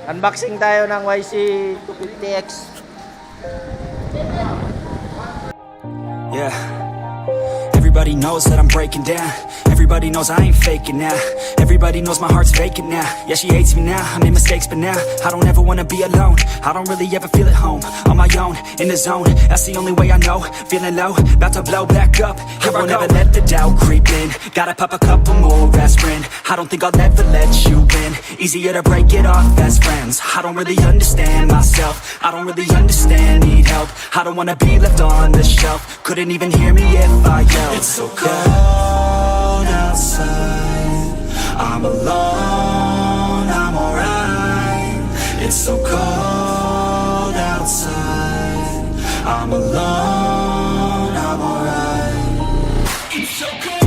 Unboxing tayo ng YC250X. Yeah. Everybody knows that I'm breaking down. Everybody knows I ain't faking now. Everybody knows my heart's vacant now. Yeah, she hates me now, I made mistakes but now I don't ever wanna be alone. I don't really ever feel at home. On my own, in the zone, that's the only way I know. Feeling low, about to blow back up. Here I won't ever let the doubt creep in. Gotta pop a couple more aspirin. I don't think I'll ever let you in. Easier to break it off as friends. I don't really understand myself. I don't really understand, need help. I don't wanna be left on the shelf. Couldn't even hear me if I yelled. It's so cold outside, I'm alone, I'm alright. It's so cold outside, I'm alone, I'm alright. It's so cold.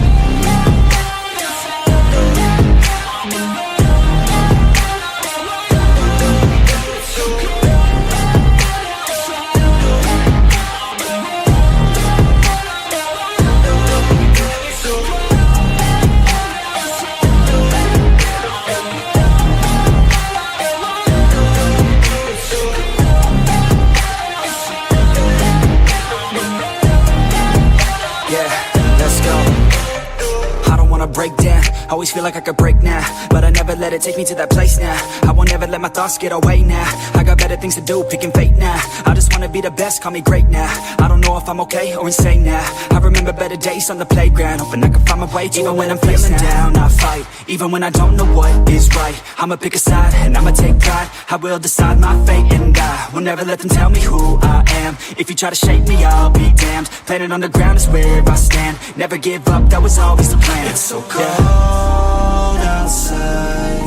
Break down, always feel like I could break now, but I never let it take me to that place now. I won't ever let my thoughts get away now. I got better things to do, picking fate now. I just wanna be the best, call me great now. I don't know if I'm okay or insane now. I remember better days on the playground, hoping I can find my way. Even when I'm feeling down, I fight. Even when I don't know what is right, I'ma pick a side and I'ma take pride. I will decide my fate and I will never let them tell me who I am. If you try to shake me, I'll be damned. Planet on the ground is where I stand. Never give up, that was always the plan. It's so cold outside,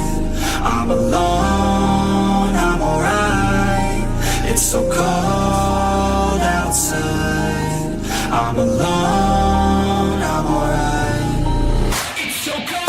I'm alone, I'm alright. It's so cold outside, I'm alone, I'm alright. It's so cold.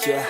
Yeah,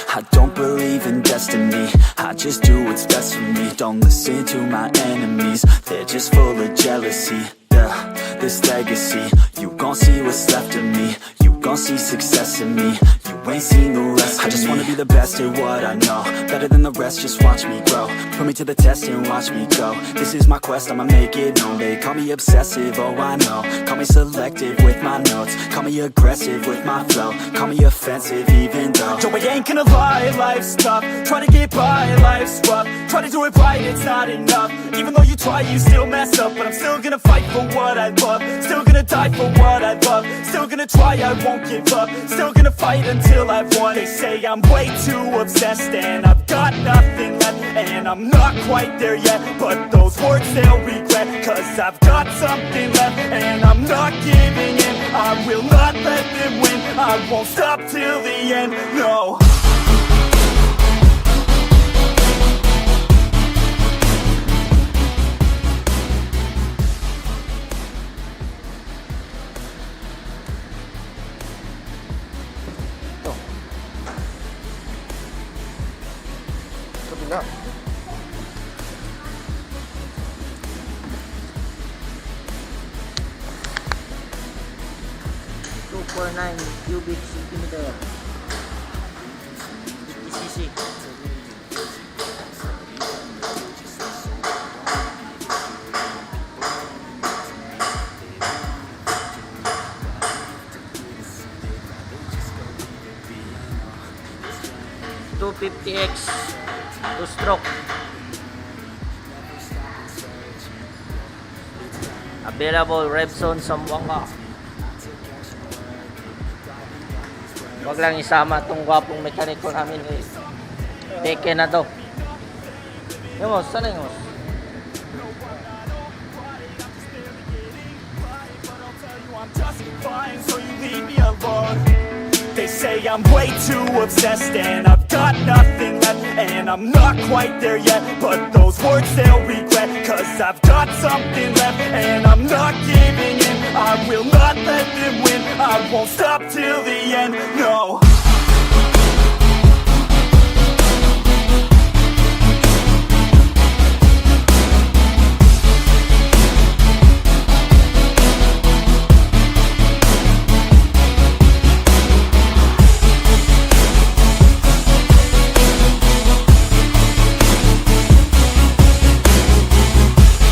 I don't believe in destiny, I just do what's best for me. Don't listen to my enemies, they're just full of jealousy. Yeah, this legacy, you gon' see what's left of me. You gon' see success in me, you ain't seen the rest of me. I just wanna be the best at what I know, better than the rest, just watch me grow. Put me to the test and watch me go. This is my quest, I'ma make it known. They call me obsessive, oh I know. Call me selective with my notes, call me aggressive with my flow. Call me offensive even though Joe, I ain't gonna lie, life's tough. Try to get by, life's rough. Try to do it right, it's not enough. Even though you try, you still mess up. But I'm still gonna fight for what I love. Still gonna die for what I love. Still gonna try, I won't give up. Still gonna fight until I've won. They say I'm way too obsessed and I've got nothing left, and I'm not quite there yet, but those words they'll regret. Cause I've got something left and I'm not giving in. I will not let them win, I won't stop till the end, no. Kabila. 249 cubic centimeter, 50cc. YZ250X 2-stroke. Available Repson Sambuanga. Wag lang isama tong gwapong mekaniko namin eh. Teke na to. Yung mos, sana yung mos? They say I'm way too obsessed and I've got nothing left, and I'm not quite there yet, but those words they'll regret, cause I've got something left and I'm not giving in. I will not let them win, I won't stop till the end, no.